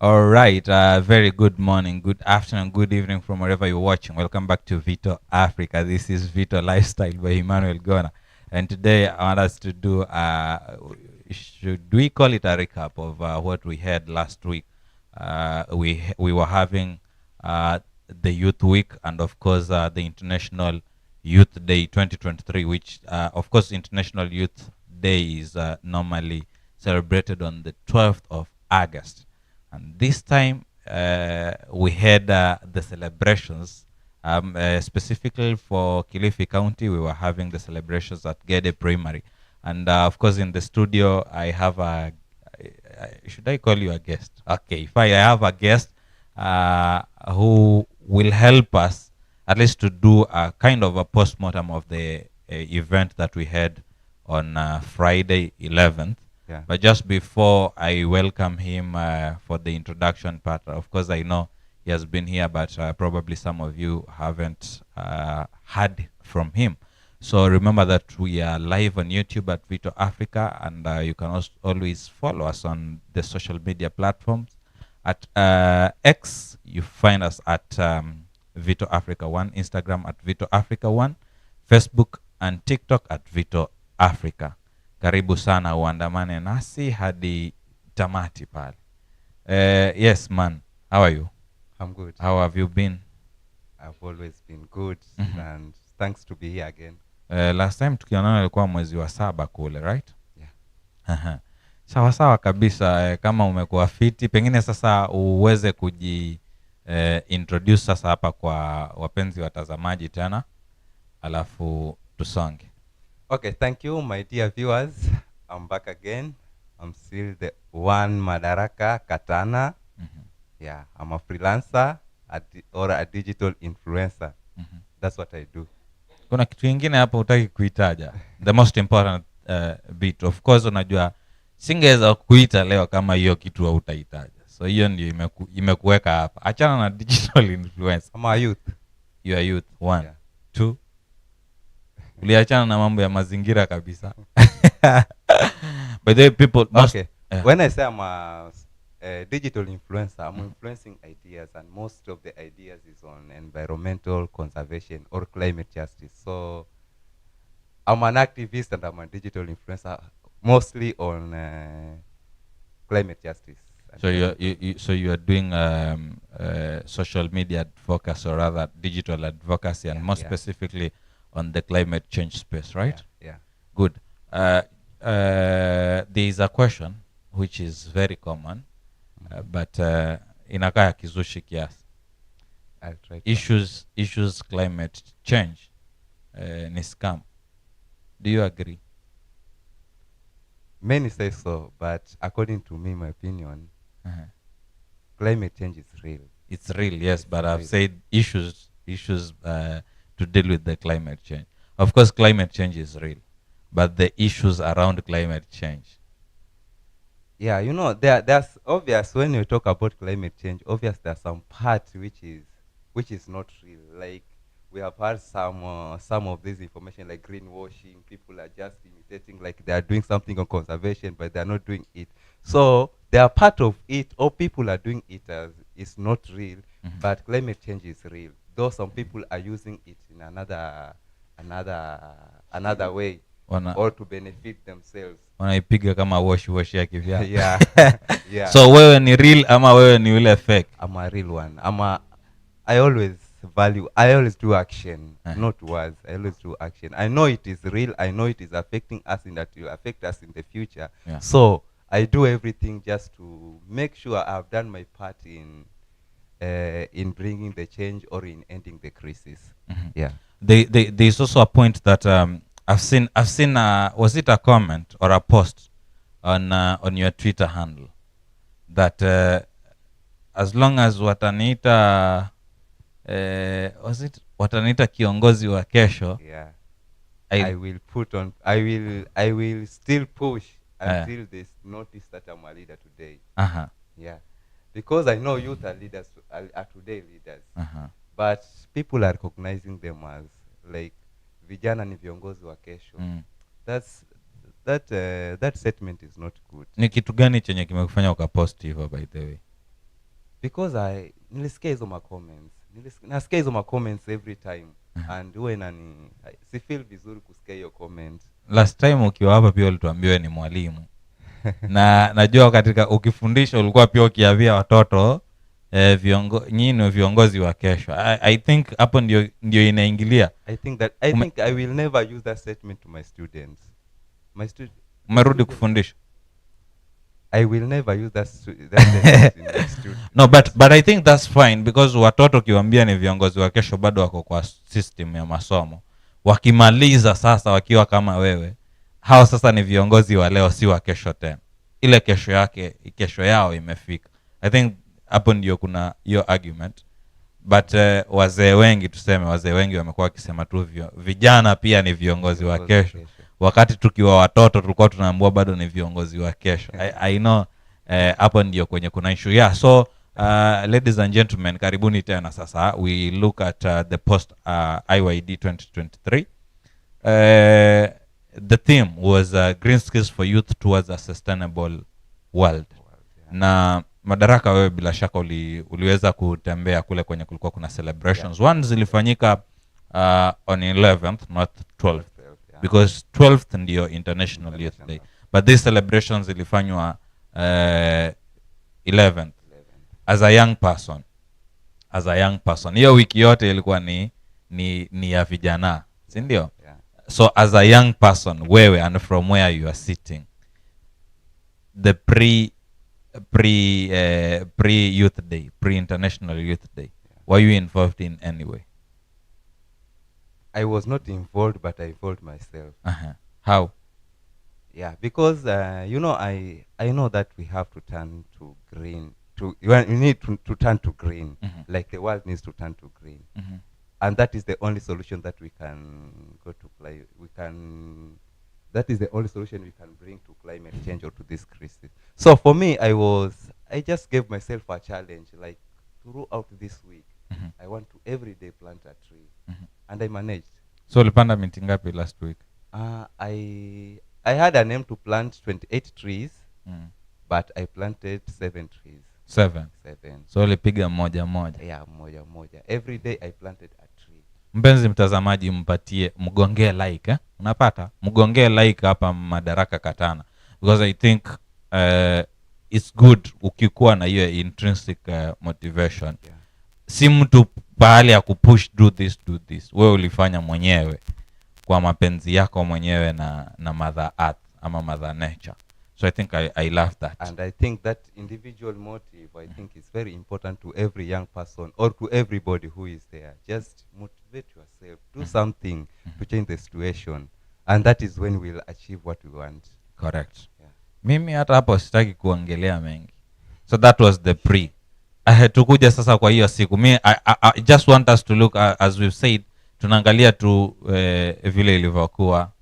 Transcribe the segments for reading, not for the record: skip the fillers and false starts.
All right. Very good morning, good afternoon, good evening from wherever you're watching. Welcome back to Vito Africa. This is Vito Lifestyle by Emmanuel Gona. And today I want us to do, should we call it a recap of what we had last week? We were having the Youth Week and, of course, the International Youth Day 2023, which, of course, International Youth Day is normally celebrated on the 12th of August. And this time we had the celebrations, specifically for Kilifi County. We were having the celebrations at Gede Primary. And of course, in the studio, I have should I call you a guest? Okay, if I have a guest who will help us at least to do a kind of a post-mortem of the event that we had on Friday 11th. Yeah. But just before I welcome him for the introduction part, of course, I know he has been here, but probably some of you haven't heard from him. So remember that we are live on YouTube at Vito Africa, and you can also always follow us on the social media platforms. At X, you find us at Vito Africa 1, Instagram at Vito Africa 1, Facebook and TikTok at Vito Africa. Karibu sana uandamane nasi hadi tamati pale. Yes, man. How are you? I'm good. How have you been? I've always been good, and thanks to be here again. Last time tukionana ilikuwa mwezi wa 7 kule, right? Yeah. Sawa sawa kabisa. Kama umekuwa fiti, pengine sasa uweze introduce sasa hapa kwa wapenzi watazamaji tena, alafu tusonge. Okay, thank you, my dear viewers. I'm back again. I'm still the one Madaraka Katana. Yeah, I'm a freelancer or a digital influencer. That's what I do. Kuna kitu kingine hapo hutaki kuitaja? The most important bit. Of course, unajua singeweza kuita leo kama hiyo kitu hautaitaja. So hiyo ndio imekuweka hapa. Achana na digital influencer. I'm a youth. You are youth. 1. Yeah. 2. Uliachana na mambo ya mazingira kabisa. By the way, people okay. When I say I'm a digital influencer, I'm influencing ideas, and most of the ideas is on environmental conservation or climate justice. So I'm an activist and I'm a digital influencer, mostly on climate justice. So you are doing social media advocacy, or rather digital advocacy, and more specifically on the climate change space, right? Yeah. Good. There is a question which is very common, but inakaa ya kizushi kiasi. Issues climate change ni scam. Do you agree? Many say so, but according to me, my opinion, climate change is real. It's real, yes, but I've said issues to deal with the climate change. Of course, climate change is real, but the issues around climate change. Yeah, you know, there's obvious when you talk about climate change, obvious there's some part which is not real. Like we have heard some of this information like greenwashing. People are just imitating like they are doing something on conservation, but they are not doing it. So they are part of it, or people are doing it as it's not real, but climate change is real. Though some people are using it in another way, or to benefit themselves. Wanaipiga kama wash ya kivya. Yeah. Yeah. So wewe ni real ama wewe ni ule fake? I'm a real one. I always do action, not words. I always do action. I know it is real. I know it is affecting us, and that will affect us in the future. Yeah. So I do everything just to make sure I've done my part in bringing the change or in ending the crisis. Yeah. There's also a point that I've seen was it a comment or a post on your Twitter handle that as long as wataniita was it wataniita kiongozi wa kesho? Yeah. I will still push until they notice that I'm a leader today. Yeah. Because I know youth are leaders, are today leaders. But people are recognizing them as like vijana ni viongozi wa kesho. That statement is not good. Ni kitu gani chenye kimekufanya ukapost hivyo by the way? because nilisikia hizo ma comments, nasikia hizo ma comments every time, and huwa si feel vizuri kusikia hiyo comment. Last time ukiwa hapa pia ulituambiwa ni mwalimu na najua katika ukifundisha ulikuwa pia ukiambia watoto nyinyi viongozi wa kesho. I think hapo ndio inaingilia. I think I will never use that statement to my students. Umerudi kufundisha. I will never use that statement in my students. No, but I think that's fine, because watoto kiwaambia ni viongozi wa kesho bado wako kwa system ya masomo. Wakimaliza sasa wakiwa kama wewe, hao sasa ni viongozi wa leo, si wa kesho tena. Ile kesho yao imefika. I think hapo ndio kuna hiyo argument. But wazee wengi wamekuwa wakisema tu vijana pia ni viongozi wa kesho. Wakati tukiwa watoto tulikuwa tunaambiwa bado ni viongozi wa kesho. I know hapo ndio kwenye kuna issue. Yeah, so ladies and gentlemen, karibuni tena sasa. We look at the post IYD 2023. The theme was green skills for youth towards a sustainable world. Na Madaraka, wewe bila shaka uliweza kutembea kule kwenye kulikuwa kuna celebrations. One zilifanyika on 11th, not 12th. Because 12th ndio International Youth Day. But these celebrations zilifanywa 11th. As a young person. Hiyo wiki yote ilikuwa ni ya vijana, si ndio? Yeah. So as a young person, wewe, and from where you are sitting, the pre-youth day, pre-international youth day, were you involved in any way? I was not involved, but I involved myself. How? Yeah, because I know that we have to turn to green. We need to turn to green, like the world needs to turn to green, and that is the only solution that we can go to play. That is the only solution we can bring to climate change or to this crisis. So for me, I just gave myself a challenge, like throughout this week, I want to every day plant a tree, and I managed. So ulipanda miti ngapi last week? I had an aim to plant 28 trees, but I planted 7 trees. 7. So ulipiga moja. Yeah, moja. Every day I planted a tree. Mpenzi mtazamaji, mgongee like, unapata? Mgongee like hapa Madaraka Katana, because I think it's good ukikuwa na hiyo intrinsic motivation. Yeah. Si mtu pahali ya kupush do this. Wewe ulifanya mwenyewe kwa mapenzi yako mwenyewe na Mother Earth ama Mother Nature. So I think I love that. And I think that individual motive, I think is very important to every young person or to everybody who is there. Just motivate yourself. Do something to change the situation. And that is when we'll achieve what we want. Correct. Yeah. Mimi hata hapo sitaki kuongelea mengi. So that was the pre. Tukuja sasa kwa hiyo siku. I just want us to look, as we've said, tunaangalia tu vile ilivyokuwa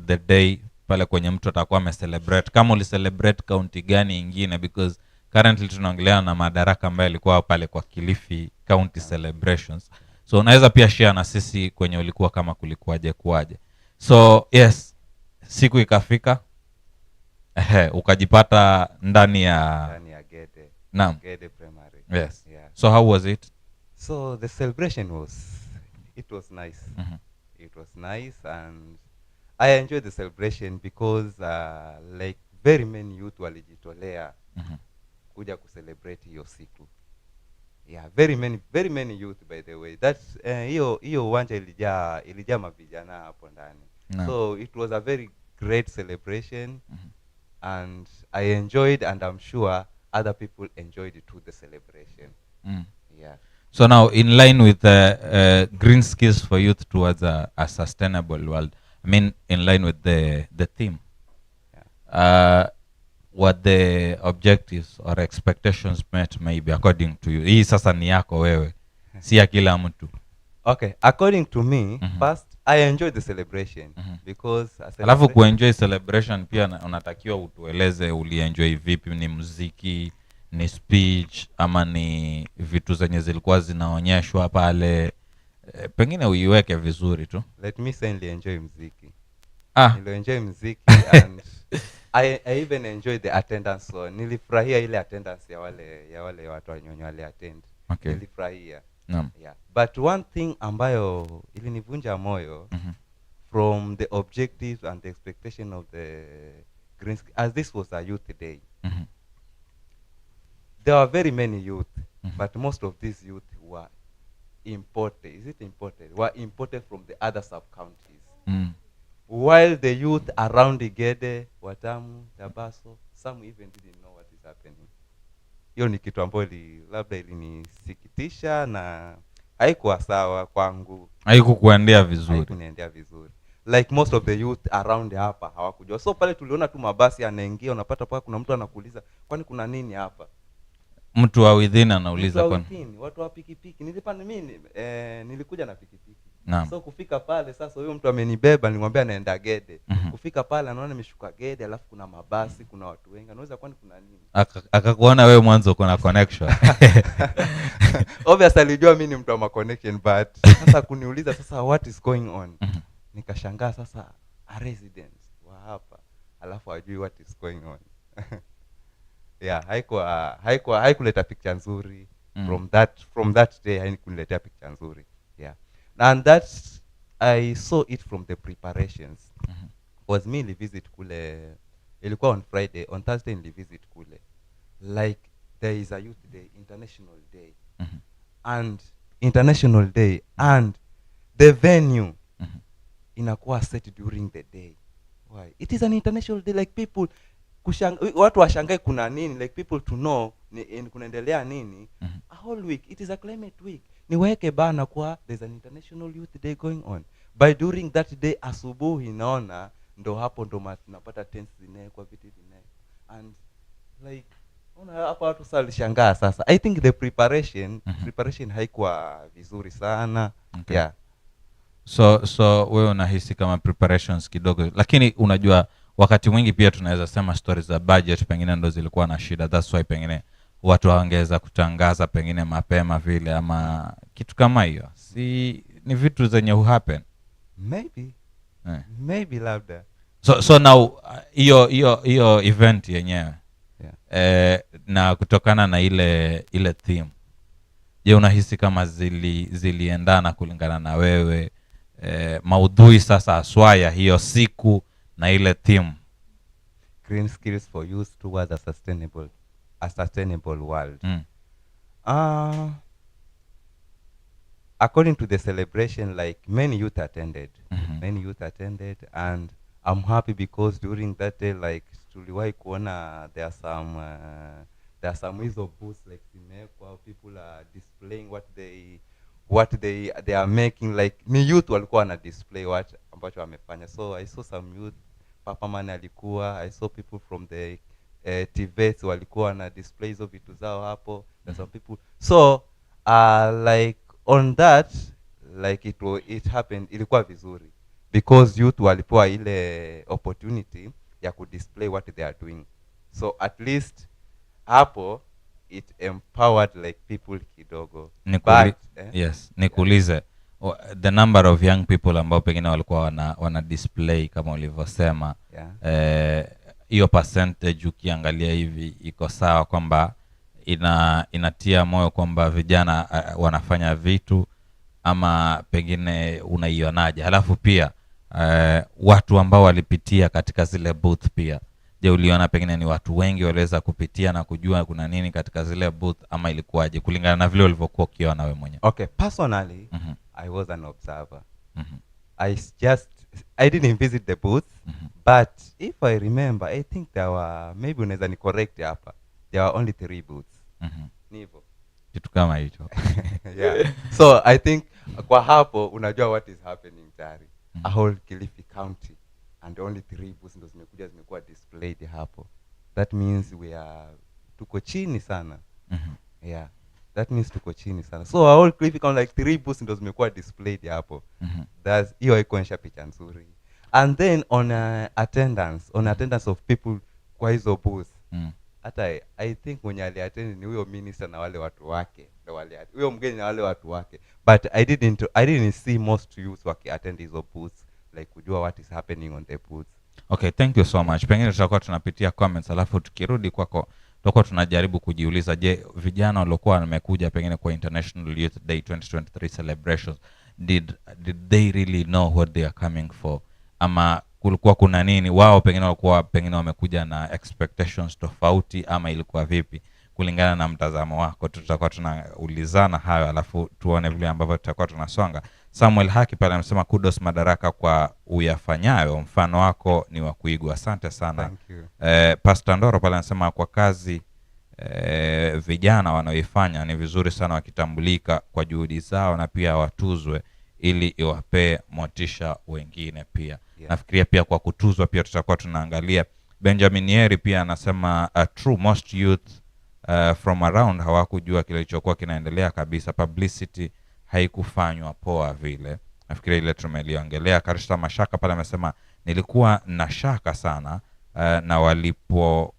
the day pale kwenye mtu atakuwa amecelebrate. Kama ulicelebrate county gani ingine, because currently tunaongelea na Madaraka ambaye alikuwa pale kwa Kilifi county celebrations. So unaweza pia share na sisi kwenye ulikuwa kama kulikuwaje. So yes, siku ikafika. Ukajipata ndani ya Gede. Naam. Gede Primary. Yes. Yeah. So how was it? So the celebration was nice. It was nice, and I enjoyed the celebration because like very many youth walijitolea kuja kucelebrate hiyo siku. Yeah, very many youth, by the way. That's hiyo uwanja ilijaa mavijana hapo ndani. No. So it was a very great celebration, and I enjoyed, and I'm sure other people enjoyed it too, the celebration. Yeah. So now, in line with green skills for youth towards a sustainable world, I mean, in line with the theme, what the objectives or expectations met maybe according to you? Hii sasa ni yako wewe, si ya kila mtu. Okay, according to me, first I enjoyed the celebration because alafu kuenjoy celebration pia unatakiwa utueleze ulienjoy vipi. Ni muziki, ni speech, ama ni vitu zenye zilikuwa zinaonyeshwa pale? Pengine uiweke vizuri tu. Let me say enjoy muziki. Ah, nilienjoy mziki and I even enjoy the attendance, so nilifurahia ile attendance ya wale watu wenye wale attend. okay. Nilifurahia. Naam. Yeah, but one thing ambayo ilinivunja moyo from the objectives and the expectation of the as this was a youth day, there were very many youth, but most of these youth were imported. Is it imported? Were imported from the other sub-counties. While the youth around Igede, Watamu, Tabaso, some even didn't know what is happening. Hiyo ni kitu ambayo labda ilinisikitisha na haikuwa sawa kwangu. Haikukuendea vizuri. Haikuniendea vizuri. Like most of the youth around hapa hawakujua. So pale tuliona tu mabasi yanaingia, unapata paka kuna mtu anakuuliza, kwani kuna nini hapa? Mtu wa within anauliza kwani. Watu wa pikipiki. Mimi nilikuja na pikipiki. Naam. So kufika pale sasa huyo mtu amenibeba, nilimwambia naenda Gede. Kufika pale anaona nimeshuka Gede, alafu kuna mabasi, kuna watu wengi. Anaweza kwani kuna nini? Akakuona wewe mwanzo uko connection. Obviously alijua mimi ni mtu wa connection, but sasa kuniuliza sasa what is going on? Nikashangaa sasa a resident wa hapa, alafu ajui what is going on. Yeah, haikuleta picture nzuri. From that day haikuniletea picture nzuri. Yeah. And that's, I saw it from the preparations. Was me visit kule, ilikuwa on Friday, on Thursday visit kule. Like there is a youth day, international day. And international day and the venue inakuwa set during the day. Why? It is an international day, like people watu washangae kuna nini, like people to know kunaendelea nini. A whole week, it is a climate week. Niweke bana kwa there's an international youth day going on. By during that day asubuhi naona ndo hapo ndo tunapata tents zinawekwa, viti zinawekwa. And like ona hapa watu sasa lishangaa sasa. I think the preparation haikuwa vizuri sana. Okay. Yeah. So wewe unahisi kama preparations kidogo, lakini unajua wakati mwingi pia tunaweza sema stories za budget pengine ndo zilikuwa na shida. That's why pengine watu wangeweza kutangaza pengine mapema vile ama kitu kama hiyo. Si ni vitu zenye happen. Maybe labda. So now hiyo event yenyewe. Yeah. Na kutokana na ile theme. Je, unahisi kama ziliendana kulingana na wewe? Maudhui sasa aswaya hiyo siku na ile theme. Green skills for youth towards a sustainable world. According to the celebration, like many youth attended. And I'm happy because during that day, like tuliwahi kuona there are some ways of booths like zimewekwa, people are displaying what they are making, like ni youth walikuwa na display what ambacho wamefanya. So I saw some youth, Papa Man alikuwa, I saw people from the TVETs walikuwa na display hizo vitu zao hapo. There's some people. So like on that, like it happened, ilikuwa vizuri because youth walipewa ile opportunity ya kudisplay what they are doing. So at least hapo it empowered like people kidogo. Yes, nikuulize the number of young people ambao pengine walikuwa wana display kama ulivyosema. Hiyo percentage ukiangalia hivi iko sawa kwamba inatia moyo kwamba vijana wanafanya vitu, ama pengine unaionaje? Halafu pia watu ambao walipitia katika zile booth pia, je, uliona pengine ni watu wengi waliweza kupitia na kujua kuna nini katika zile booth, ama ilikuwaje kulingana na vile ulivyokuwa ukiona wewe mwenyewe? Okay, personally, I was an observer. I didn't visit the booth, but if I remember, I think there were, maybe unaweza ni correct hapa, there were only 3 booths. Nivo kitu kama hicho. Yeah. So I think kwa hapo unajua what is happening tayari. A whole Kilifi County and only 3 booths ndo zimekuwa displayed hapo. That means tuko chini sana. Yeah. That means tuko chini sana. So a whole Kilifi County like 3 booths ndo zimekuwa displayed hapo. That's hiyo ikuonyesha picha nzuri. And then on attendance of people kwa hizo booths. Hata I think mwenye aliattend ni huyo minister na wale watu wake. Huyo mgeni na wale watu wake. But I didn't see most youth waki attend hizo booths. like kujua what is happening on the booth. Okay, thank you so much. Pengine tutakuwa tunapitia comments, alafu tukirudi kwako tutakuwa tunajaribu kujiuliza, je, vijana waliokuwa wamekuja pengine kwa International Youth Day 2023 celebrations, did they really know what they are coming for, ama kulikuwa kuna nini? Wao pengine walikuwa pengine wamekuja na expectations tofauti, ama ilikuwa vipi kulingana na mtazamo wako? Tutakuwa tunaulizana hayo, alafu tuone vile ambavyo tutakuwa tunasonga. Samuel Haki pale anasema kudos Madaraka kwa uyafanyayo, mfano wako ni wa kuigwa. Asante sana. Thank you. Pastor Ndoro pale anasema kwa kazi vijana wanaoifanya ni vizuri sana wakitambulika kwa juhudi zao, na pia watuzwe ili iwapee motisha wengine pia. Yeah. Nafikiria pia kwa kutuzwa pia tutakuwa tunaangalia. Benjamin Yeri pia anasema true, most youth from around hawakujua kile kilichokuwa kinaendelea kabisa. Publicity haikufanywa poa vile. Nafikiria ile tumeliongelea. Karishta Mashaka pale amesema nilikuwa na shaka sana na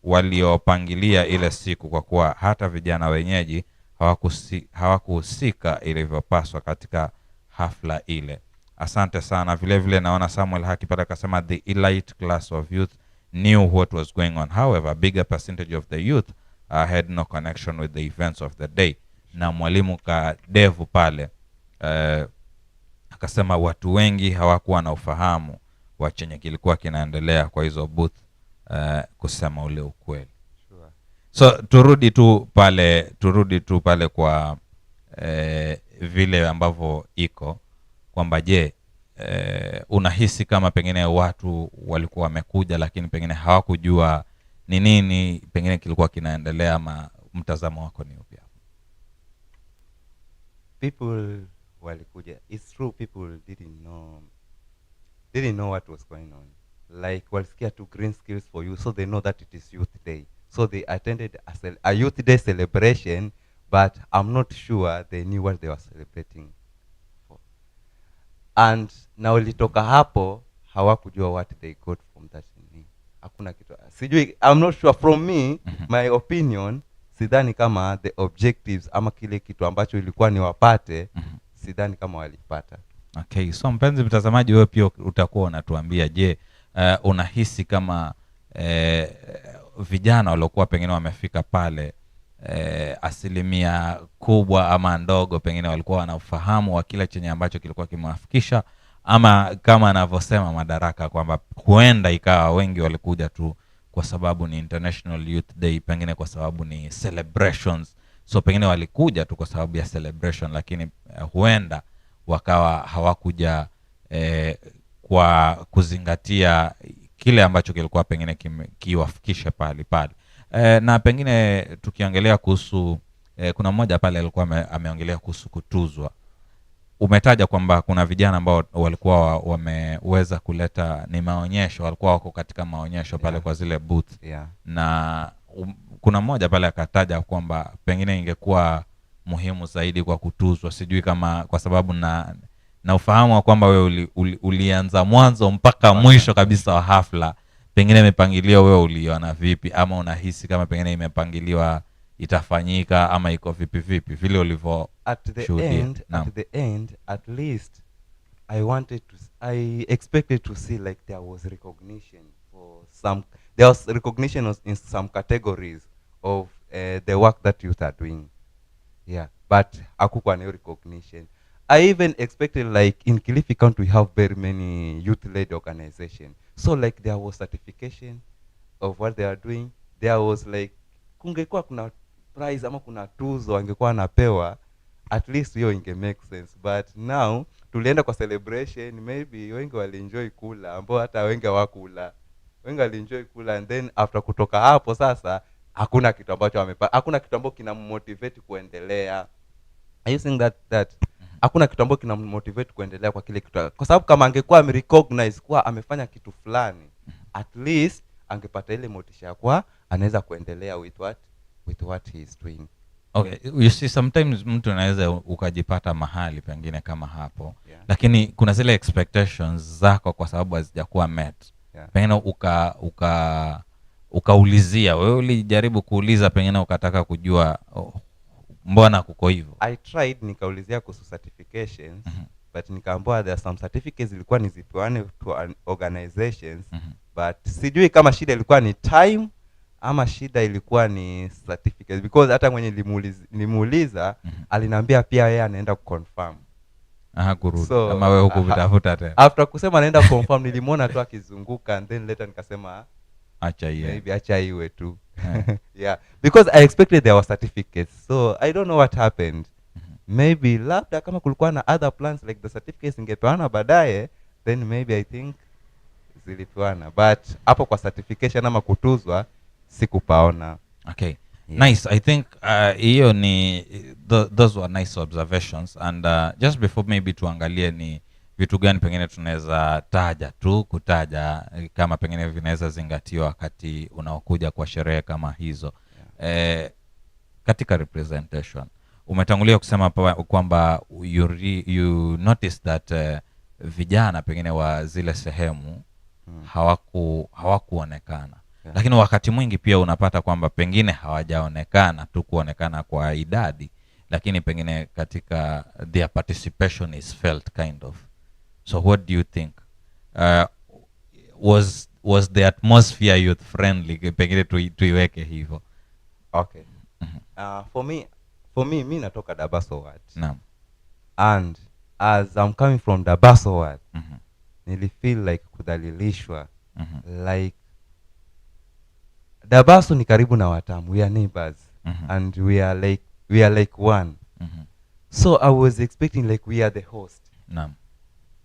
waliopangilia ile siku, kwa kuwa hata vijana wenyeji hawakuhusika ilivyopaswa katika hafla ile. Asante sana. Vile vile naona Samuel Haki pale akasema the elite class of youth knew what was going on. However, a bigger percentage of the youth had no connection with the events of the day. Na mwalimu Kadevu pale akasema watu wengi hawakuwa na ufahamu wa chenye kilikuwa kinaendelea kwa hizo booth, kusema ule ukweli. Sure. So turudi tu pale kwa vile ambavyo iko kwamba je, unahisi kama pengine watu walikuwa wamekuja lakini pengine hawakujua ni nini pengine kilikuwa kinaendelea, ama mtazamo wako ni upi? People walikuja. It's true, people didn't know what was going on. Like walisikia to green skills for you, so they know that it is youth day. So they attended a youth day celebration, but I'm not sure they knew what they were celebrating for. And na walitoka hapo hawakujua what they got from that thing. Hakuna kitu. Sijui, I'm not sure. From me, my opinion, sidhani kama the objectives ama kile kitu ambacho ilikuwa ni wapate, sidhani kama walipata. Okay, so mpenzi mtazamaji, wewe pia utakuwa unatuambia, je, unahisi kama vijana waliokuwa pengine wamefika pale, asilimia kubwa ama ndogo pengine walikuwa wana ufahamu wa kile chenye ambacho kilikuwa kimewafikisha, ama kama anavyosema Madaraka kwamba huenda ikawa wengi walikuja tu kwa sababu ni International Youth Day, pengine kwa sababu ni celebrations, so pengine walikuja tu kwa sababu ya celebration, lakini huenda wakawa hawakuja kwa kuzingatia kile ambacho kilikuwa pengine kiwafikishe pale. Na pengine tukiangalia kuhusu kuna mmoja pale alikuwa ameongelea kuhusu kutuzwa. Umetaja kwamba kuna vijana ambao walikuwa wameweza kuleta ni maonyesho, walikuwa wako katika maonyesho pale, kwa zile booth. Na kuna mmoja pale akataja kwamba pengine ingekuwa muhimu zaidi kwa kutuzwa. Sijui kama kwa sababu na ufahamu wa kwamba wewe ulianza mwanzo mpaka mwisho kabisa wa hafla, pengine imepangiliwa, wewe uliona vipi, ama unahisi kama pengine imepangiliwa itafanyika, ama iko vipi vile ulivyo at the end at least I expected to see like there was recognition in some categories of the work that youth are doing. Yeah, but hakukuwa na recognition. I even expected like in Kilifi County we have very many youth-led organizations. So like there was certification of what they are doing. There was like kungekuwa kuna prize ama kuna tuzo wangekuwa napewa, at least hiyo inge make sense. But now tulienda kwa celebration, maybe wengi walienjoy kula ambao hata wengi hawakula. Wengi walienjoy kula, and then after kutoka hapo sasa hakuna kitu ambacho hakuna kitu ambacho kina motivate kuendelea. Are you saying that hakuna kitu ambacho kina motivate kuendelea kwa kile kitu? Kwa sababu kama angekuwa amerecognize kuwa amefanya kitu fulani, at least angepata ile motisha kwa anaweza kuendelea with what he is doing. Okay, you see sometimes mtu anaweza ukajipata mahali pengine kama hapo, lakini kuna zile expectations zako kwa sababu hazijakuwa met. Pengine ukaulizia, wewe ulijaribu kuuliza, pengine ukataka kujua mbona kuko hivyo. I tried nikaulizia kuhusu certifications, but nikaambiwa there are some certificates ilikuwa nizipewane to organizations, but sijui kama shida ilikuwa ni time ama shida ilikuwa ni certificates, because hata mwenye nilimuuliza aliniambia pia yeye anaenda kuconfirm. Kurudi kama wewe huko vitafuta tena. After kusema anaenda confirm nilimwona tu akizunguka, and then later nikasema acha iwe, maybe acha iwe tu. Yeah, because I expected there were certificates, so I don't know what happened. Maybe labda kama kulikuwa na other plans like the certificates ingepewana baadaye, then maybe I think zilipewana, but hapo kwa certification ama kutuzwa sikupaona. Okay. Yeah. Nice. I think hiyo ni those were nice observations, and just before maybe tuangalie ni vitu gani pengine tunaweza kutaja kama pengine vinaweza zingatiwa wakati unaokuja kwa sherehe kama hizo. Yeah. Katika representation umetangulia kusema kwamba you notice that vijana pengine wa zile sehemu hawakuonekana. Yeah. Lakini wakati mwingi pia unapata kwamba pengine hawajaonekana tu kuonekana kwa idadi, lakini pengine katika their participation is felt kind of. So what do you think? Was the atmosphere youth friendly? Pengine tuiweke hivyo. Okay. For me mi natoka Dabaso ward. Naam. And as I'm coming from Dabaso ward, nilifeel like kudhalilishwa. Like Dabaso ni karibu na Watamu, we are neighbors. And we are like one. So I was expecting like we are the host. Naam.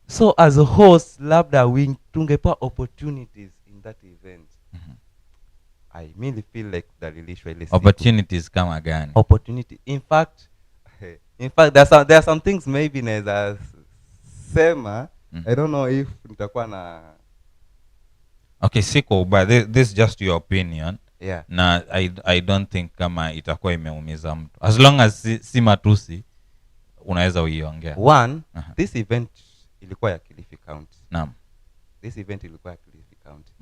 So as a host, labda we tungepa opportunities in that event. I really feel like dalilishwa ile opportunities kama gani? Opportunity. In fact there are some things maybe naweza sema. I don't know if nitakuwa na. Okay, siko, but this is just your opinion. Yeah. Na I don't think kama itakuwa imeumiza mtu. As long as si matusi unaweza uiongea. One, this event ilikuwa ya Kilifi County. Naam. This event ilikuwa ya Kilifi County.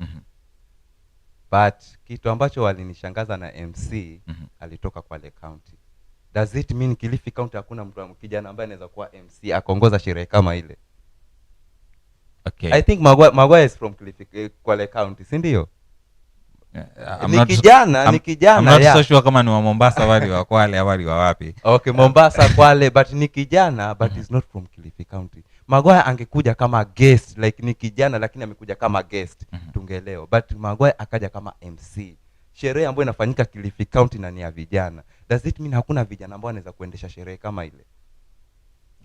But kitu ambacho walinishangaza na MC alitoka Kwale County. Does it mean Kilifi County hakuna mtu kijana ambaye anaweza kuwa MC akaongoza sherehe kama ile? Okay. I think Magwa is from Kilifi, Kwale County, si ndio? Ni kijana. I'm not so sure kama ni wa Mombasa wali wa Kwale wali wa wapi. Okay, Mombasa Kwale, but ni kijana but is not from Kilifi County. Magwa angekuja kama guest, like ni kijana lakini amekuja kama guest, tungeelewa. But Magwa akaja kama MC. Sherehe ambayo inafanyika Kilifi County na ni ya vijana. Does it mean hakuna vijana ambao wanaweza kuendesha sherehe kama ile?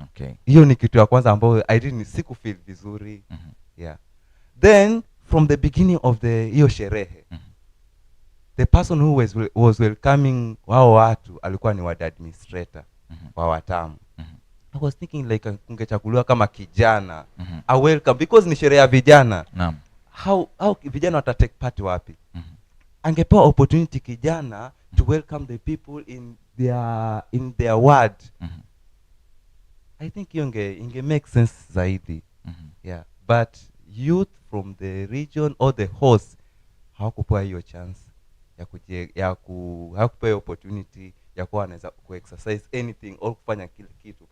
Okay. Hiyo ni kitu ya kwanza ambayo I didn't sikufeel vizuri. Yeah. Then from the beginning of hiyo sherehe, the person who was welcoming wao watu alikuwa ni ward administrator wa Watamu. I was thinking like kungechaguliwa kama kijana a welcome, because ni sherehe ya vijana. Naam. How vijana wata take part wapi? Angepewa opportunity kijana to welcome the people in their ward. I think inge make sense zaidi. Yeah, but youth from the region or the host hawakupewa hiyo chance hawakupewa opportunity ya kuwa anaweza ku-exercise anything or kufanya kile kitu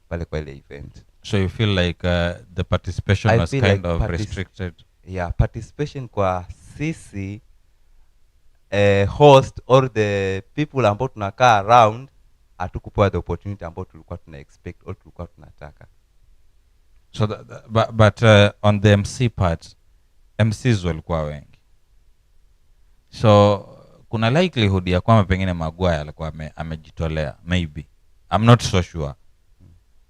pale kwa ile event. So you feel like the participation was kind of restricted? Yeah, participation kwa sisi host or the people ambao tunakaa around hatukupewa the opportunity ambao tulikuwa tuna expect or tulikuwa tunataka. So but on the MC part, MCs walikuwa wengi. So kuna likelihood ya kwamba pengine Magwaya alikuwa amejitolea, maybe. I'm not so sure.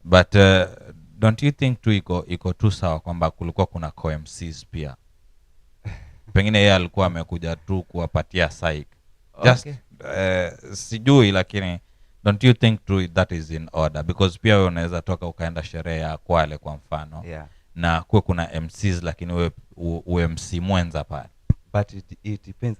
But don't you think tu iko tu sawa kwamba kulikuwa kuna co-MCs pia? Pengine yeye alikuwa amekuja tu kuwapatia psych. Just sijui, lakini don't you think that is in order? Because pia wewe unaweza toka ukaenda sherehe ya Kwale kwa mfano. Yeah. Na kuna MCs lakini wewe MC mwenza pale. But it depends.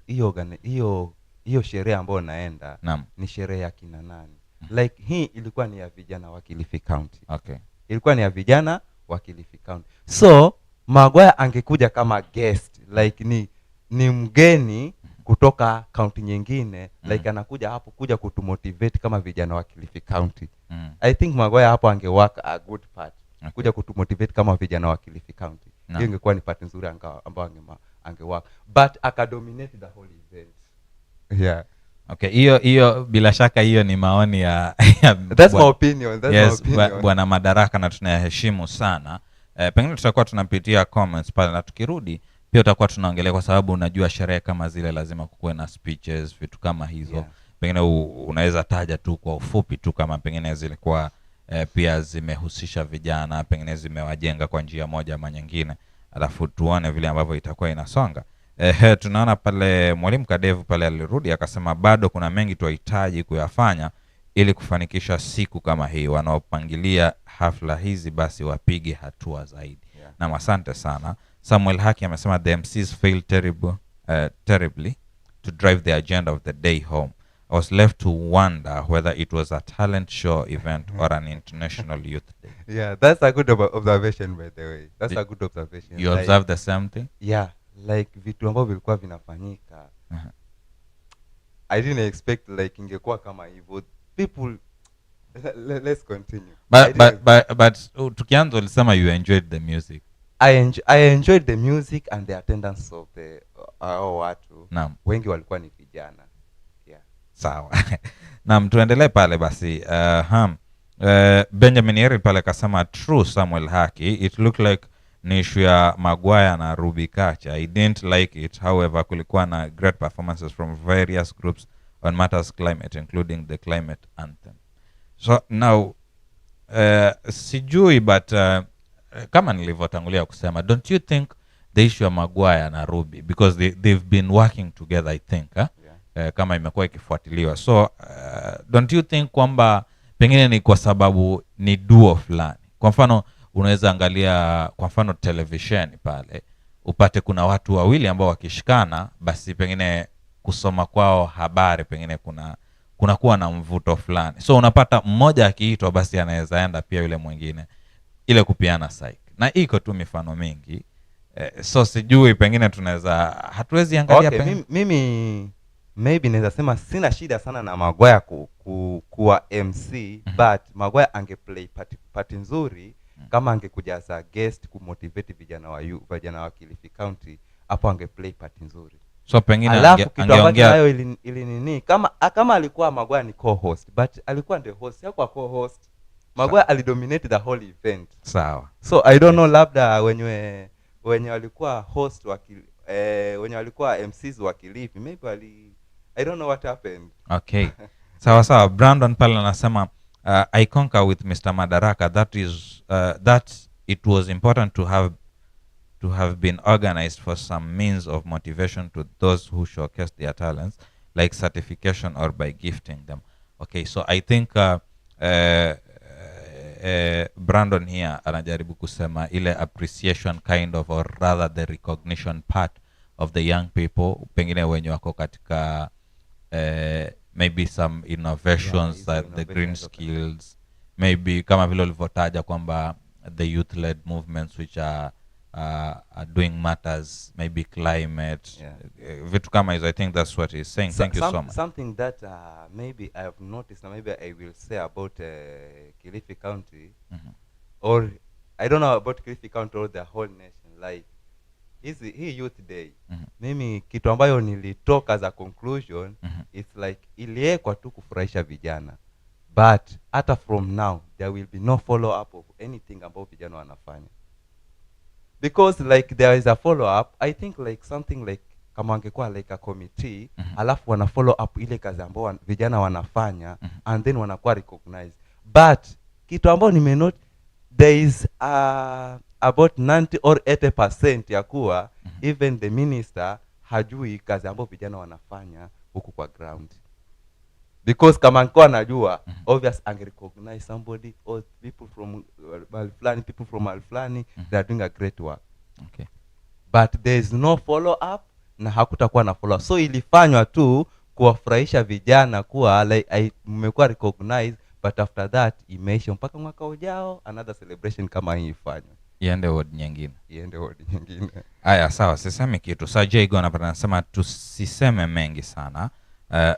Hiyo sherehe ambayo naenda ni sherehe ya kina nani? Like hii ilikuwa ni ya vijana wa Kilifi County. Okay. Ilikuwa ni ya vijana wa Kilifi County. So Magwaya angekuja kama guest, like ni mgeni kutoka county nyingine, like anakuja hapo kuja kutumotivate kama vijana wa Kilifi County. I think Magwaya hapo angework a good part. Okay. kuja kutumotivate kama vijana wa Kilifi County. No. Hiyo ingekuwa ni part nzuri ambao angework, but akadominate the whole event. Yeah. Okay, hiyo bila shaka hiyo ni maoni ya That's my opinion. That's yes, my opinion. Bwana Madaraka, na tunayaheshimu sana. Pengine tutakuwa tunapitia comments pale, na tukirudi pia tutakuwa tunaongelea, kwa sababu unajua sherehe kama zile lazima kukuwe na speeches, vitu kama hizo. Yeah. Pengine unaweza taja tu kwa ufupi tu kama pengine zilikuwa pia zimehusisha vijana, pengine zimewajenga kwa njia moja ama nyingine, alafu tuone vile ambavyo itakuwa inasonga. Tunaona pale Mwalimu Kadevu pale alirudi akasema bado kuna mengi tuhitaji kuyafanya ili kufanikisha siku kama hii. Wanaopangilia hafla hizi basi wapige hatua zaidi. Yeah. Na asante sana. Samuel Haki amesema the MCs failed terribly to drive the agenda of the day home. I was left to wonder whether it was a talent show event or an international youth day. Yeah, that's a good observation, by the way. That's a good observation. You observe the same thing? Yeah, like vitu ambavyo vilikuwa vinafanyika. I didn't expect like ingekuwa kama hivyo. People, let's continue. But tukianza ulisema you enjoyed the music. I enjoyed the music and the attendance of the watu. Naam. Wengi walikuwa ni vijana. Yeah. Sawa. Naam, tuendelee pale basi. Benjamin Yeri pale kasema true Samuel Haki. It looked like ni issue ya Maguire na Ruby Kacha. I didn't like it. However, kulikuwa na great performances from various groups on matters climate, including the climate anthem. So now, sijui, but kama nilivyotangulia kusema, don't you think the issue ya Maguire na Ruby, because they've been working together, I think, yeah. Kama imekuwa ikifuatiliwa, so don't you think kwamba pengine ni kwa sababu ni duo fulani? Kwa mfano unaweza angalia kwa mfano televisheni pale, upate kuna watu wawili ambao wakishikana, basi pengine kusoma kwao habari pengine kuna kuwa na mvuto fulani. So unapata mmoja akiitwa basi anaweza enda pia yule mwingine, ile kupiana psych. Na iko tu mifano mingi. So sijui pengine hatuwezi angalia okay, mimi maybe naweza sema sina shida sana na Maguire kuwa MC, but Maguire angeplay part nzuri kama angekuja as a guest kumotivate vijana wa Kilifi County, hapo angeplay part nzuri. So pengine alafu kitu ambacho nayo ili nini, kama alikuwa Maguire ni co-host, but alikuwa ndio host, hakuwa co-host. Maguire alidominate the whole event. Sawa. So I don't know, labda wenye walikuwa host wenye walikuwa MCs wa Kilifi, maybe I don't know what happened. Okay. Sawa. Brandon pale anasema I concur with Mr. Madaraka that it was important to have been organized for some means of motivation to those who showcase their talents, like certification or by gifting them. Okay, so I think Brandon here anajaribu kusema ile appreciation kind of, or rather the recognition part of the young people, pengine wenye wako katika maybe some innovations, the green skills, maybe kama vile ulivyotaja kwamba the youth led movements which are doing matters, maybe climate, vitu kama hizo. I think that's what he's saying. Thank you so much. Something that maybe I have noticed, and maybe I will say about Kilifi County, or I don't know about Kilifi County or the whole nation, like hii youth day, mimi kitu ambayo nilitoka as a conclusion, it's like iliekwa tu kufurahisha vijana, but hata from now there will be no follow up of anything about vijana wanafanya, because like there is a follow up. I think like something like kama angekuwa like a committee, alafu wana follow up ile kazi ambao vijana wanafanya, and then wanakuwa recognized. But kitu ambao nimenote, there is about 90 or 80% ya kuwa even the minister hajui kazi ambao vijana wanafanya huku kwa ground, because kama angekuwa anajua, obvious angerecognize somebody or people from Alflani, people from Alflani, they are doing a great work. Okay. But there is no follow up, na hakutakuwa na follow up. So ilifanywa tu kuwafurahisha vijana kuwa like mmekuwa recognized, but after that imeisha mpaka mwaka ujao another celebration kama hii ifanywe. Iende ward nyingine. Aya, sawa, sisemi kitu. Sasa Jay Gona anasema tusiseme mengi sana.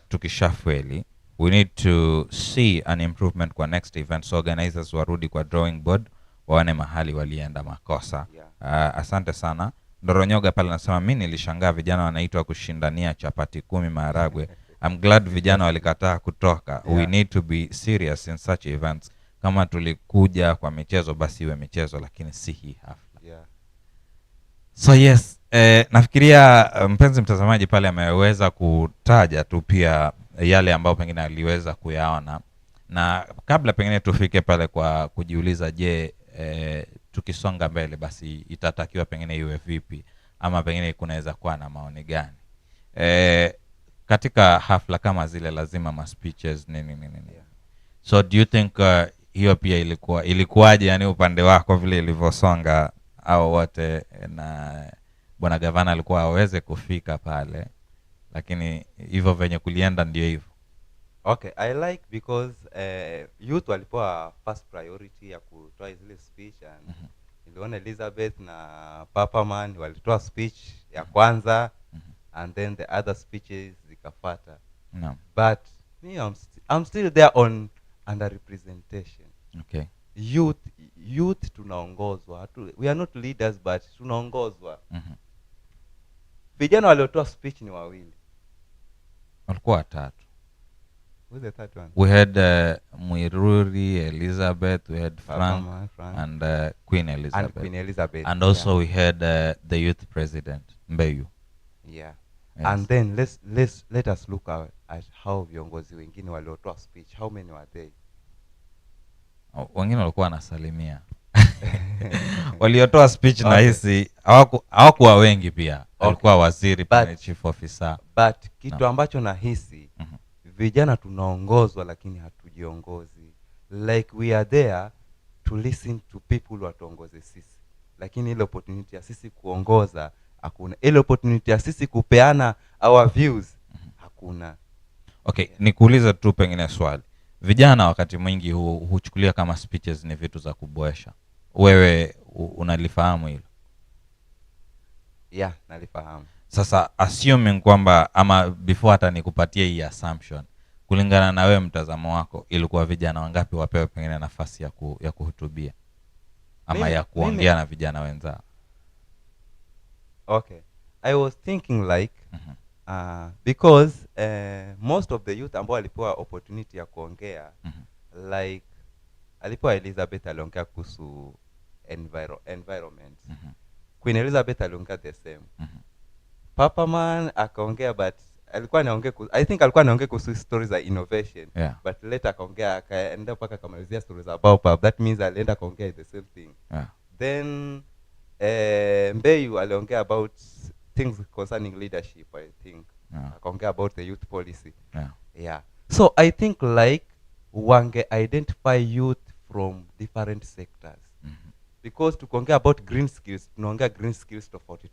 Tukishafeli, we need to see an improvement kwa next event. So organizers warudi kwa drawing board, waone mahali walienda makosa. Yeah. Asante sana. Ndoronyoga pale nasema mimi nilishangaa vijana wanaitwa kushindania chapati 10 maharagwe. I'm glad vijana walikataa kutoka. Yeah. We need to be serious in such events. Kama tulikuja kwa michezo basi iwe michezo, lakini si hii hafla. Yeah. So yes, nafikiria mpenzi mtazamaji pale ameweza kutaja tu pia yale ambayo pengine aliweza kuyaona, na kabla pengine tufike pale kwa kujiuliza je, tukisonga mbele basi itatakiwa pengine iwe vipi, ama pengine kunaweza kuwa na maoni gani katika hafla kama zile, lazima ma speeches nini. Yeah. So do you think hiyo pia ilikuwaje, yani upande wako vile ilivyosonga, au wote na bwana gavana alikuwa aweze kufika pale, lakini hivyo venye kulienda ndio hivyo? Okay, I like because youth walipewa first priority ya kutoa zile speech, and niliona Elizabeth na Papa Man walitoa speech ya kwanza, and then the other speeches zikafuata. No. But me, I'm still there on underrepresentation. Okay. Youth tunaongozwa. We are not leaders, but tunaongozwa. Vijana waliotoa speech ni wawili. Walikuwa watatu. Who's the third one? We had Mwiruri, Elizabeth, we had Frank, and Queen Elizabeth. And Queen Elizabeth. And also we had the youth president, Mbeyu. Yeah. Yes. And then let us look at how viongozi wengine waliotoa speech. How many were they? Wengine walikuwa wanasalimia. Waliotoa speech na hisi hawakuwa wengi pia. Walikuwa waziri pale, chief officer. But kitu ambacho nahisi vijana tunaongozwa lakini hatujiongozi. Like we are there to listen to people watuongoze sisi, lakini ile opportunity ya sisi kuongoza hakuna. Ile opportunity ya sisi kupeana our views hakuna. Okay, nikuuliza tu pengine swali. Vijana wakati mwingi huchukulia kama speeches ni vitu za kuboesha. Wewe unalifahamu hilo? Yeah, nalifahamu. Sasa assuming kwamba, ama before hata nikupatie hii assumption, kulingana na wewe mtazamo wako, ilikuwa vijana wangapi wapewe pengine nafasi ya kuhutubia ama ya kuongea na vijana wenzao? Okay, I was thinking like because most of the youth ambao walipewa opportunity ya kuongea, like alipewa Elizabeth aliongea kuhusu environment. Queen Elizabeth aliongea the same. Papa Man akaongea, but alikuwa anaongea I think alikuwa anaongea kuhusu stories za innovation. Yeah. But later akaongea akaenda mpaka akamalizia stories about pop. That means alienda akaongea the same thing. Yeah. Then Mbeyu aliongea about things concerning leadership, I think. Yeah. Akaongea about the youth policy. Yeah. Yeah. So I think like wange identify youth from different sectors. Because tukiongea about green skills, tunaongea green skills tofauti.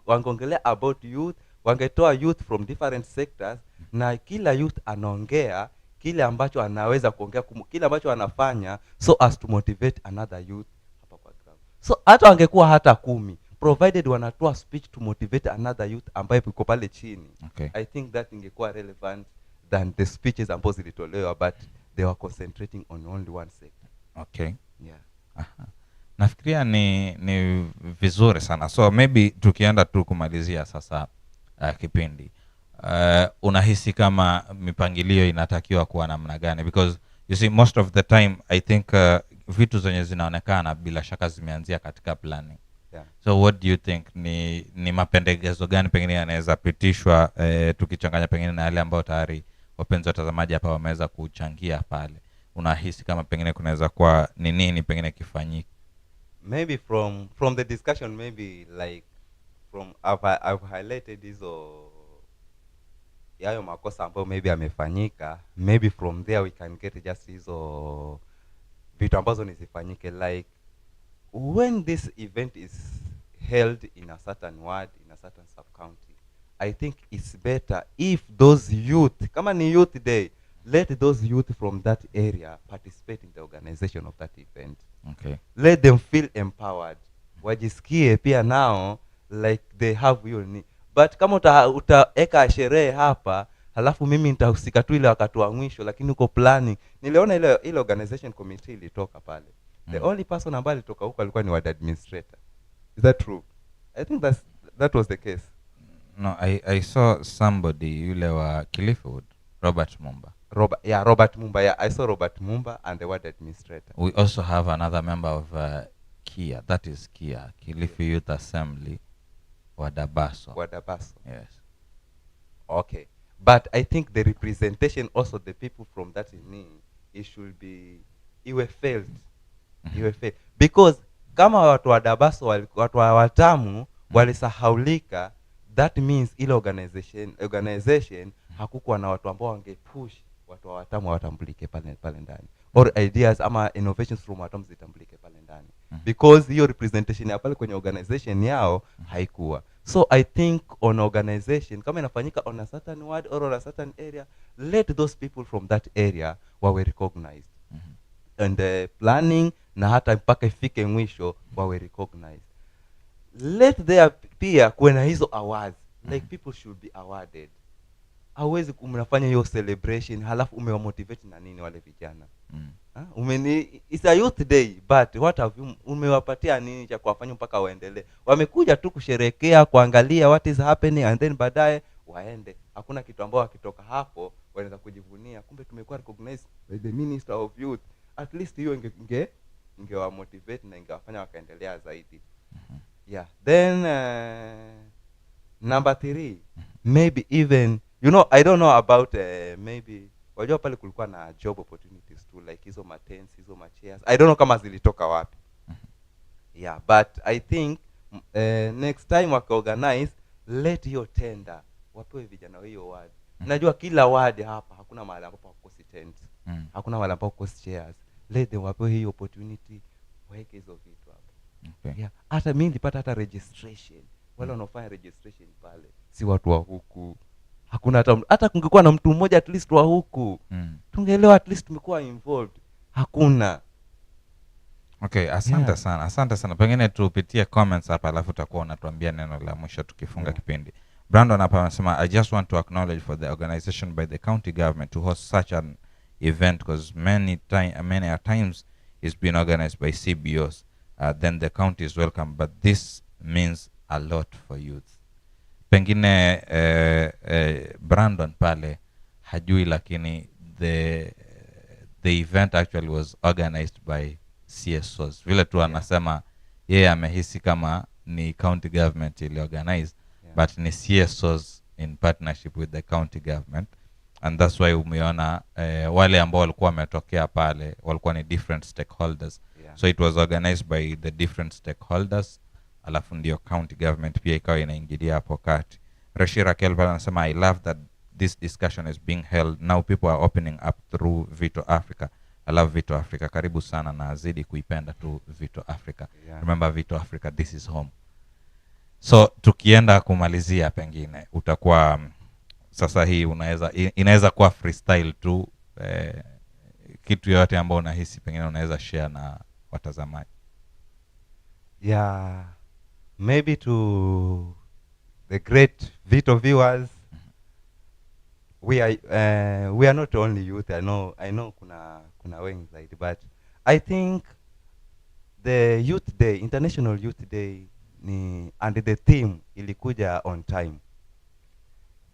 Wangeongelea about youth, wangetoa youth from different sectors, na kila youth anaongea kile ambacho anaweza kuongea, kile ambacho anafanya, so as to motivate another youth hapa kwa ground. So hata wangekuwa hata 10, provided wanatoa speech to motivate another youth ambaye yuko pale chini. Okay. I think that ingekuwa relevant than the speeches ambazo zilitolewa, but they were concentrating on only one sector. Okay. Yeah. Nafikiria ni vizuri sana. So maybe tukienda tu kumalizia sasa kipindi, unahisi kama mipangilio inatakiwa kuwa namna gani? Because you see most of the time I think vitu zenye zinaonekana bila shaka zimeanzia katika planning. Yeah. So what do you think, ni mapendekezo gani pengine yanaweza pitishwa tukichanganya pengine na yale ambayo tayari wapenzi watazamaji hapa wameweza kuchangia pale? Unahisi kama pengine kunaweza kuwa ni nini pengine kifanyike? Maybe from the discussion, maybe like I've highlighted hizo yayo makosa ambayo maybe amefanyika. Maybe from there we can get just hizo vitu ambazo nisifanyike, like when this event is held in a certain ward, in a certain sub-county, I think it's better if those youth, kama ni youth day, let those youth from that area participate in the organization of that event. Okay. Let them feel empowered. Wajisikie pia nao like they have your need. But kama utaeka sherehe hapa, halafu mimi nitahusika tu ile wakati wa mwisho, lakini uko planning. Niliona ile organization committee ilitoka pale. The only person ambaye alitoka huko alikuwa ni ward administrator. Is that true? I think that was the case. No, I saw somebody yule wa Kilifi, Robert Mumba. Robert Mumba. Yeah, I saw Robert Mumba and the ward administrator. We also have another member of Kia. That is Kia, Kilifi Youth Assembly, Wadabaso. Yes. Okay. But I think the representation also, the people from that it should be, iwe felt. Iwe felt. Because kama watu wa Dabaso, watu wa Watamu walisahaulika, that means ile organization hakukuwa na watu ambao wangepush watu wa Watamu watambulike pale ndani, or ideas ama innovations from Watamu zitambulike pale ndani, because hiyo representation ya pale kwenye organization yao haikuwa. So I think on organization, kama inafanyika on a certain ward or on a certain area, let those people from that area wawe recognized. And planning na hata mpaka ifike mwisho wawe recognized. Let there pia kuwe na hizo awards. Like people should be awarded. Hawezi kumnafanya hiyo celebration halafu umewamotivate na nini wale vijana. It's a youth day, but what have you, umewapatia nini cha kuwafanya mpaka waendelee? Wamekuja tu kusherekea, kuangalia what is happening, and then baadaye waende. Hakuna kitu ambao wakitoka hapo wanaweza kujivunia, kumbe tumekuwa recognized by the Minister of Youth. At least hiyo ingewa motivate na ingewafanya wakaendelea zaidi. Yeah. Then number 3, maybe even, I don't know about maybe wajua pale kulikuwa na job opportunities too, like hizo matents, hizo chairs. I don't know kama zilitoka wapi. Yeah, but I think next time wakaorganize, let hiyo tender wapewe vijana hiyo ward. Najua kila ward hapa hakuna mahali ambapo hakukosi tents. Hakuna mahali ambapo hakukosi chairs. Let them wapewe hiyo opportunity, waweke hizo vitu hapo. Okay. Yeah, hata mimi nilipata hata registration. Wale wanaofanya registration pale si watu wa huku. Hakuna hata kungekuwa na mtu mmoja at least wa huku. Tungeelewa at least tumekuwa involved. Hakuna. Okay, asante sana. Asante sana. Pengine tupitie comments hapa alafu tutakuwa unatuambia neno la mwisho tukifunga kipindi. Brandon hapa anasema, I just want to acknowledge for the organization by the county government to host such an event, because many a times it's been organized by CBOs. Then the county is welcome, but this means a lot for youth. Pengine Brandon pale hajui, lakini the event actually was organized by CSOs. Vile tu anasema yeye amehisi kama ni county government ili organize, but ni CSOs in partnership with the county government, and that's why umeona wale ambao walikuwa wametokea pale walikuwa ni different stakeholders. So it was organized by the different stakeholders, alafu ndio county government pia ikawa inaingilia hapo kati. Rashira Kelvin anasema, I love that this discussion is being held now, people are opening up through Vito Africa. I love Vito Africa. Karibu sana na azidi kuipenda tu Vito Africa. Remember Vito Africa, this is home. So tukienda kumalizia, pengine utakuwa sasa hii inaweza kuwa freestyle tu, kitu yote ambao unahisi pengine unaweza share na watazamaji. Yeah, maybe to the great Vito viewers, we are not only youth. I know kuna wengi zaidi, but I think the Youth Day, International Youth Day and the theme ilikuja on time.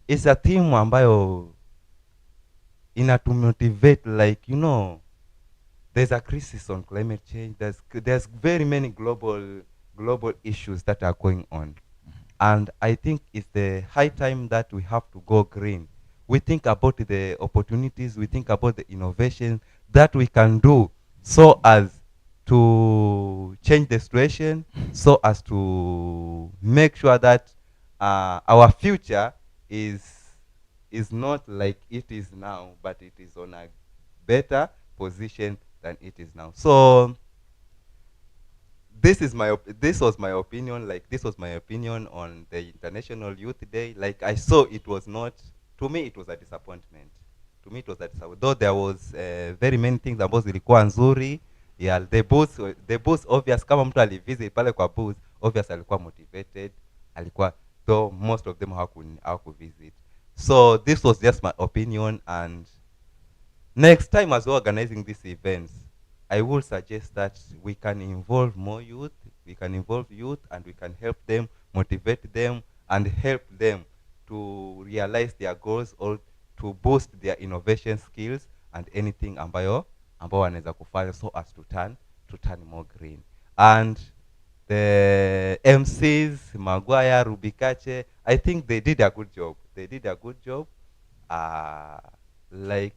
It's a theme ambayo inatumotivate, like there's a crisis on climate change. There's very many global issues that are going on, and I think it's the high time that we have to go green. We think about the opportunities, we think about the innovation that we can do so as to change the situation, so as to make sure that our future is not like it is now, but it is on a better position than it is now. So this was my opinion. Like, this was my opinion on the International Youth Day. Like, I saw it was not, to me it was a disappointment. Though there was very many things ambazo zilikuwa nzuri. Yeah, the booth obvious, kama mtu alivisit pale kwa booth, obvious alikuwa motivated, though most of them hawaku visit. So this was just my opinion, and next time as we're organizing these events, I would suggest that we can involve more youth. We can involve youth and we can help them, motivate them, and help them to realize their goals or to boost their innovation skills and anything ambao wanaweza kufanya so as to turn more green. And the MCs, Maguire, Rubikache, I think they did a good job. They did a good job. Like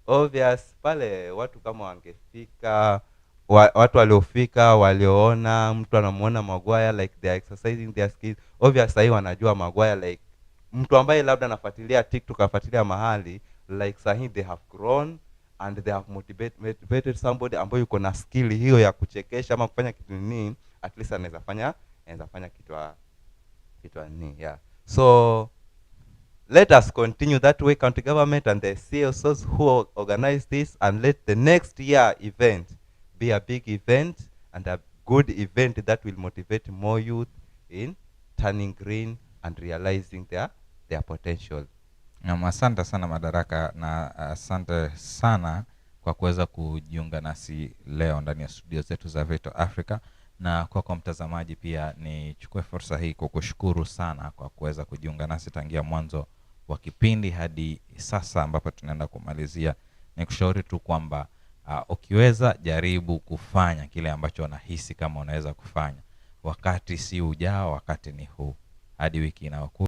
obvious pale watu kama wangefika watu waliofika walioona mtu anamuona Maguire like they are exercising their skills, obvious sahi wanajua Maguire like mtu ambaye labda anafuatilia TikTok afuatilia mahali like sahi they have grown and they have motivated somebody ambaye yuko na skill hiyo ya kuchekesha ama kufanya kitu nini, at least anaweza fanya kitu nini. Yeah, so let us continue that way, county government and the CSOs who organize this, and let the next year event be a big event and a good event that will motivate more youth in turning green and realizing their potential. Asante sana Madaraka, na asante sana kwa kuweza kujiunga nasi leo ndani ya studio zetu za Vito Africa. Na kwa mtazamaji pia nichukue fursa hii kukushukuru sana kwa kuweza kujiunga nasi tangia mwanzo wa kipindi hadi sasa ambapo tunaenda kumalizia. Nikushauri tu kwamba ukiweza jaribu kufanya kile ambacho unahisi kama unaweza kufanya. Wakati si ujao, wakati ni huu. Hadi wiki inayokuja.